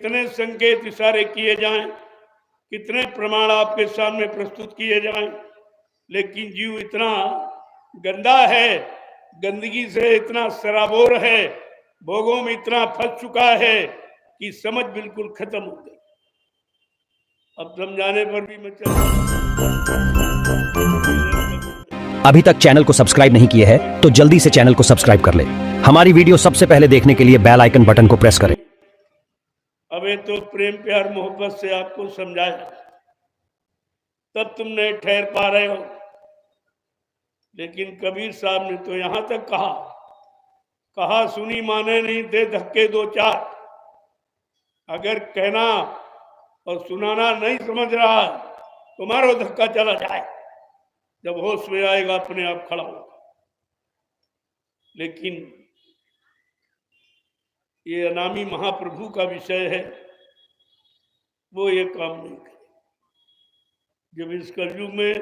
कितने संकेत इशारे किए जाएं, कितने प्रमाण आपके सामने प्रस्तुत किए जाएं, लेकिन जीव इतना गंदा है, गंदगी से इतना सराबोर है, भोगों में इतना फंस चुका है कि समझ बिल्कुल खत्म हो गई। अब समझाने पर भी मैं अभी तक चैनल को सब्सक्राइब नहीं किए हैं तो जल्दी से चैनल को सब्सक्राइब कर ले। हमारी वीडियो सबसे पहले देखने के लिए बेल आइकन बटन को प्रेस करें। अबे तो प्रेम प्यार मोहब्बत से आपको समझाया, तब तुम नहीं ठहर पा रहे हो। लेकिन कबीर साहब ने तो यहां तक कहा सुनी माने नहीं, दे धक्के दो चार। अगर कहना और सुनाना नहीं समझ रहा तो मारो धक्का, चला जाए, जब होश में आएगा अपने आप खड़ा होगा। लेकिन ये अनामी महाप्रभु का विषय है, वो ये काम नहीं करे। जब इस कलयुग में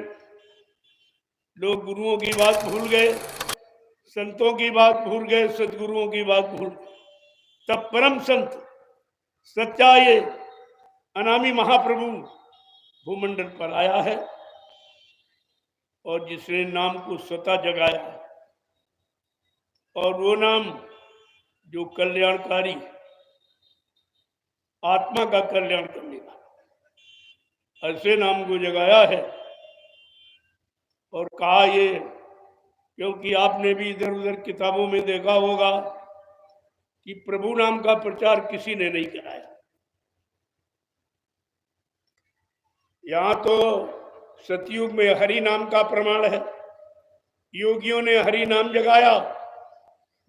लोग गुरुओं की बात भूल गए, संतों की बात भूल गए, सदगुरुओं की बात भूल गए, तब परम संत सच्चा ये अनामी महाप्रभु भूमंडल पर आया है और जिसने नाम को स्वतः जगाया, और वो नाम जो कल्याणकारी, आत्मा का कल्याण करने का, ऐसे नाम को जगाया है। और कहा ये, क्योंकि आपने भी इधर उधर किताबों में देखा होगा कि प्रभु नाम का प्रचार किसी ने नहीं कराया। यहां तो सतयुग में हरि नाम का प्रमाण है, योगियों ने हरि नाम जगाया,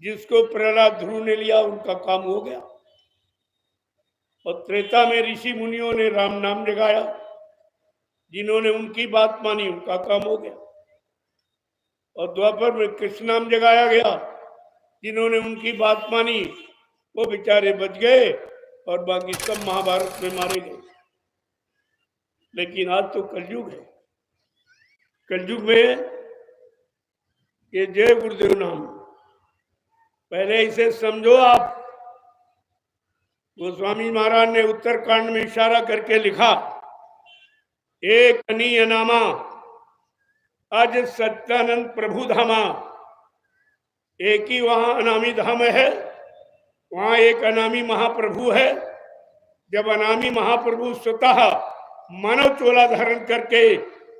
जिसको प्रहलाद ध्रुव ने लिया उनका काम हो गया। और त्रेता में ऋषि मुनियों ने राम नाम जगाया, जिन्होंने उनकी बात मानी उनका काम हो गया। और द्वापर में कृष्ण नाम जगाया गया, जिन्होंने उनकी बात मानी वो बेचारे बच गए और बाकी सब महाभारत में मारे गए। लेकिन आज तो कलयुग है, कलयुग में ये जय गुरुदेव नाम पहले इसे समझो आप। गोस्वामी महाराज ने उत्तरकांड में इशारा करके लिखा, एक अनीय नामा आज सत्यानंद प्रभु धामा। एक ही वहां अनामी धाम है, वहां एक अनामी महाप्रभु है। जब अनामी महाप्रभु स्वतः मानव चोला धारण करके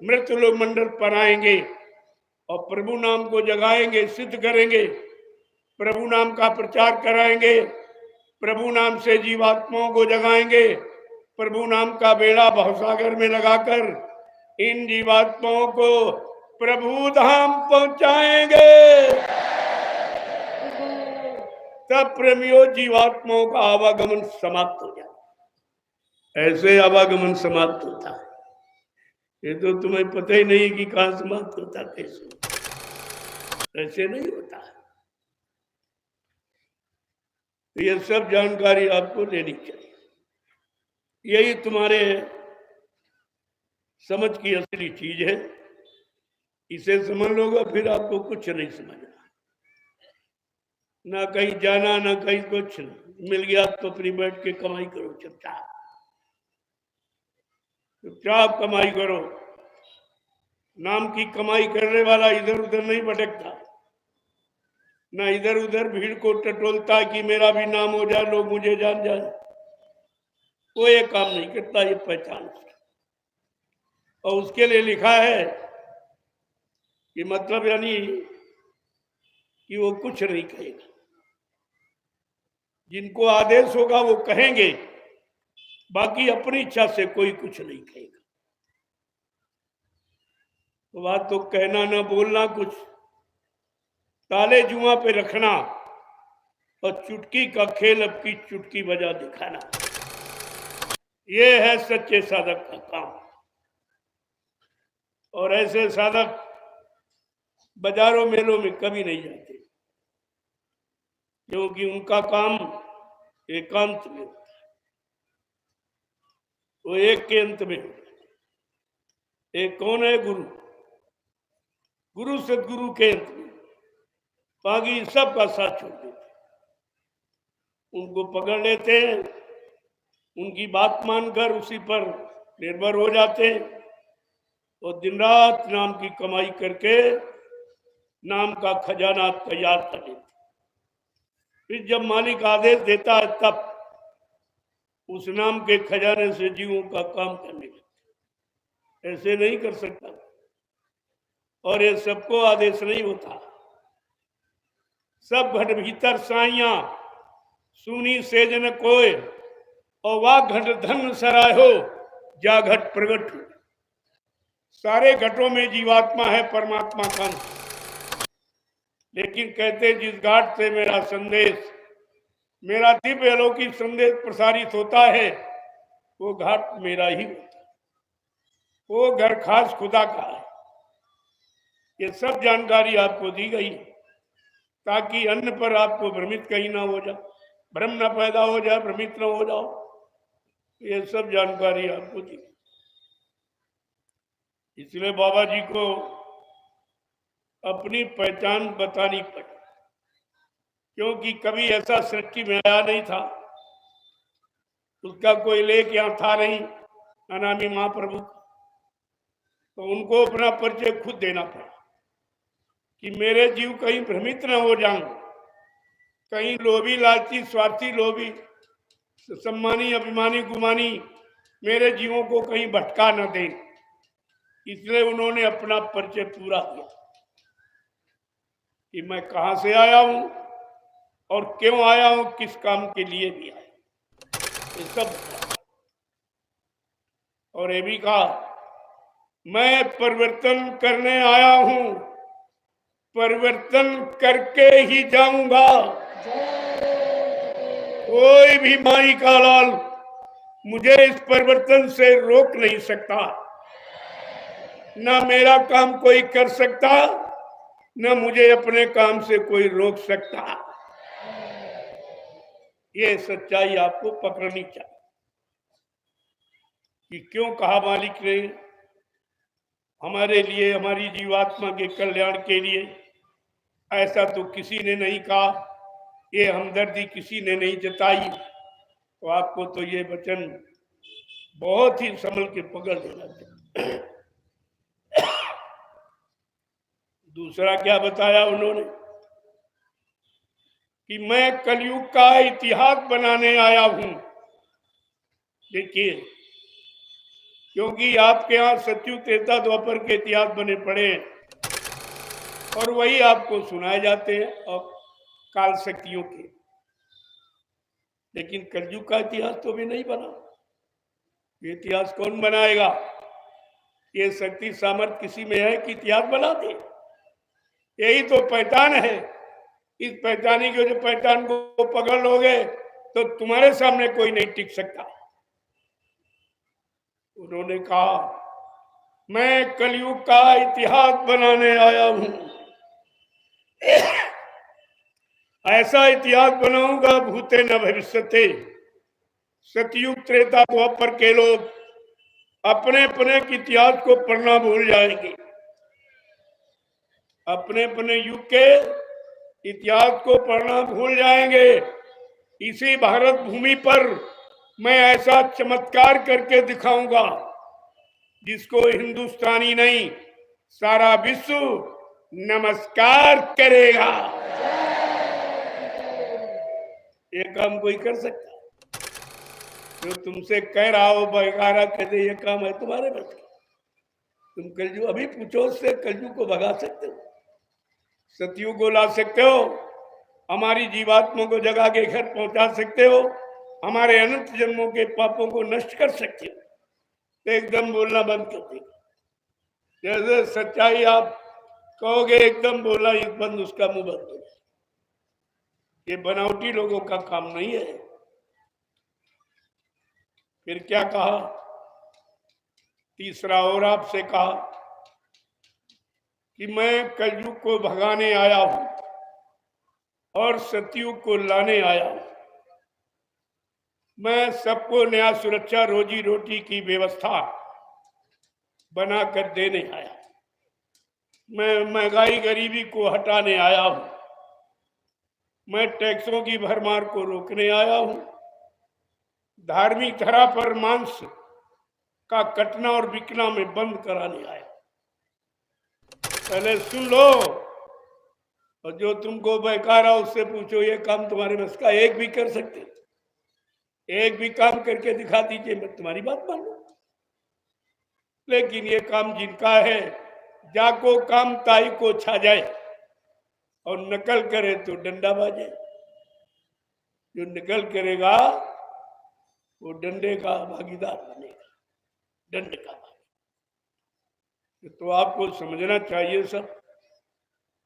मृत्युलोक मंडल पर आएंगे और प्रभु नाम को जगाएंगे, सिद्ध करेंगे, प्रभु नाम का प्रचार कराएंगे, प्रभु नाम से जीवात्माओं को जगाएंगे, प्रभु नाम का बेड़ा भवसागर में लगाकर इन जीवात्माओं को प्रभु धाम पहुंचाएंगे। तब प्रेमियों जीवात्माओं का आवागमन समाप्त हो जाए। ऐसे आवागमन समाप्त होता है, ये तो तुम्हें पता ही नहीं कि कहां समाप्त होता, कैसे, ऐसे नहीं होता है। तो ये सब जानकारी आपको लेनी चाहिए, यही तुम्हारे समझ की असली चीज है। इसे समझ लोगे फिर आपको कुछ नहीं समझना, ना कहीं जाना ना कहीं कुछ नहीं। मिल गया तो फिर बैठ के कमाई करो, चुपचाप चुपचाप कमाई करो। नाम की कमाई करने वाला इधर उधर नहीं भटकता, ना इधर उधर भीड़ को टटोलता कि मेरा भी नाम हो जाए, लोग मुझे जान जाए। वो ये काम नहीं करता, ये पहचान। और उसके लिए लिखा है कि मतलब यानी कि वो कुछ नहीं कहेगा, जिनको आदेश होगा वो कहेंगे, बाकी अपनी इच्छा से कोई कुछ नहीं कहेगा। तो बात तो कहना ना बोलना कुछ, ताले जुआ पे रखना और चुटकी का खेल अब की चुटकी बजा दिखाना, ये है सच्चे साधक का काम। और ऐसे साधक बाजारों मेलों में कभी नहीं जाते, क्योंकि उनका काम एकांत में होता है, वो एक के अंत में होता है। एक कौन है? गुरु, गुरु सदगुरु के अंत में, बाकी सब का साथ छोड़ देते, उनको पकड़ लेते हैं उनकी बात मानकर उसी पर निर्भर हो जाते हैं और दिन रात नाम की कमाई करके नाम का खजाना तैयार कर लेते। फिर जब मालिक आदेश देता है तब उस नाम के खजाने से जीवों का काम करने लगते। ऐसे नहीं कर सकता और ये सबको आदेश नहीं होता। सब घट भीतर साइया सुनी सेजन कोय और वाह घट धन सरायो जा घट प्रगट हो। सारे घटों में जीवात्मा है, परमात्मा का अंश। लेकिन कहते जिस घाट से मेरा संदेश, मेरा दिव्य अलौकिक संदेश प्रसारित होता है वो घाट मेरा ही होता है, वो घर खास खुदा का है। ये सब जानकारी आपको दी गई ताकि अन्न पर आपको भ्रमित कहीं ना हो जाए, भ्रम ना पैदा हो जाए, भ्रमित ना हो जाओ। ये सब जानकारी आपको दी। इसलिए बाबा जी को अपनी पहचान बतानी पड़ी, क्योंकि कभी ऐसा सृष्टि में आया नहीं था, उसका कोई लेख यहाँ था नहीं अनामी महाप्रभु, तो उनको अपना परिचय खुद देना पड़ा कि मेरे जीव कहीं भ्रमित न हो जाऊं, कहीं लोभी लालची स्वार्थी लोभी सम्मानी अभिमानी गुमानी मेरे जीवों को कहीं भटका न दे। इसलिए उन्होंने अपना परिचय पूरा किया कि मैं कहां से आया हूं और क्यों आया हूं, किस काम के लिए भी आया, ये सब। और ये भी कहा मैं परिवर्तन करने आया हूं, परिवर्तन करके ही जाऊंगा। कोई भी माई का लाल मुझे इस परिवर्तन से रोक नहीं सकता, ना मेरा काम कोई कर सकता, न मुझे अपने काम से कोई रोक सकता। ये सच्चाई आपको पकड़नी चाहिए कि क्यों कहा मालिक ने हमारे लिए, हमारी जीवात्मा के कल्याण के लिए। ऐसा तो किसी ने नहीं कहा, ये हमदर्दी किसी ने नहीं जताई। तो आपको तो ये वचन बहुत ही संभल के पकड़ लेना चाहिए। दूसरा क्या बताया उन्होंने कि मैं कलयुग का इतिहास बनाने आया हूं। देखिए, क्योंकि आपके यहाँ सत्ययुग त्रेता द्वापर के इतिहास बने पड़े और वही आपको सुनाए जाते हैं और काल शक्तियों के, लेकिन कलयुग का इतिहास तो भी नहीं बना। ये इतिहास कौन बनाएगा? ये शक्ति सामर्थ्य किसी में है कि इतिहास बना दे? यही तो पहचान है। इस पहचानी की जो पहचान को पकड़ लोगे तो तुम्हारे सामने कोई नहीं टिक सकता। उन्होंने कहा मैं कलयुग का इतिहास बनाने आया हूं, ऐसा इतिहास बनाऊंगा भूते न भविष्यते। सतयुग त्रेता द्वापर के लोग अपने अपने इतिहास को पढ़ना भूल जाएंगे, अपने अपने युग के इतिहास को पढ़ना भूल जाएंगे। इसी भारत भूमि पर मैं ऐसा चमत्कार करके दिखाऊंगा जिसको हिंदुस्तानी नहीं सारा विश्व नमस्कार करेगा। ये काम कोई कर सकता? जो तुमसे कह रहा हो बगारा कहते ये काम है तुम्हारे बस का? तुम कलयुग अभी पूछो उससे, कलयुग को भगा सकते हो, सतयुग को ला सकते हो, हमारी जीवात्मा को जगा के घर पहुंचा सकते हो, हमारे अनंत जन्मों के पापों को नष्ट कर सकते हो। तो एकदम बोलना बंद कर देगा। जैसे सच्चाई आप कहोगे एकदम बोलना एक बंद, उसका मुंह बंद हो जाए। ये बनावटी लोगों का काम नहीं है। फिर क्या कहा? तीसरा और आपसे कहा कि मैं कलयुग को भगाने आया हूं और सतयुग को लाने आया हूं। मैं सबको न्याय सुरक्षा रोजी रोटी की व्यवस्था बनाकर देने आया। मैं महंगाई गरीबी को हटाने आया हूं। मैं टैक्सों की भरमार को रोकने आया हूं। धार्मिक धरा पर मांस का कटना और बिकना में बंद कराने आया। पहले सुन लो, और जो तुमको बहकारा उससे पूछो ये काम तुम्हारे बस का एक भी कर सकते? एक भी काम करके दिखा दीजिए, मैं तुम्हारी बात मान लूं। लेकिन ये काम जिनका है, जाको काम ताई को छा जाए, और नकल करे तो डंडा बाजे। जो नकल करेगा वो डंडे का भागीदार बनेगा, दंड का भागी। तो आपको समझना चाहिए सब।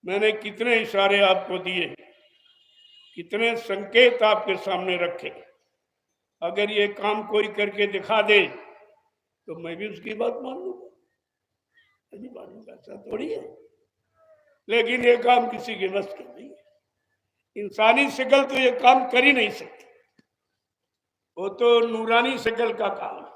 मैंने कितने इशारे आपको दिए, कितने संकेत आपके सामने रखे। अगर ये काम कोई करके दिखा दे तो मैं भी उसकी बात मान लूंगा, नहीं मानूंगा ऐसा थोड़ी है। लेकिन ये काम किसी के बस का नहीं है। इंसानी शक्ल तो ये काम कर ही नहीं सकती, वो तो नूरानी शक्ल का काम है।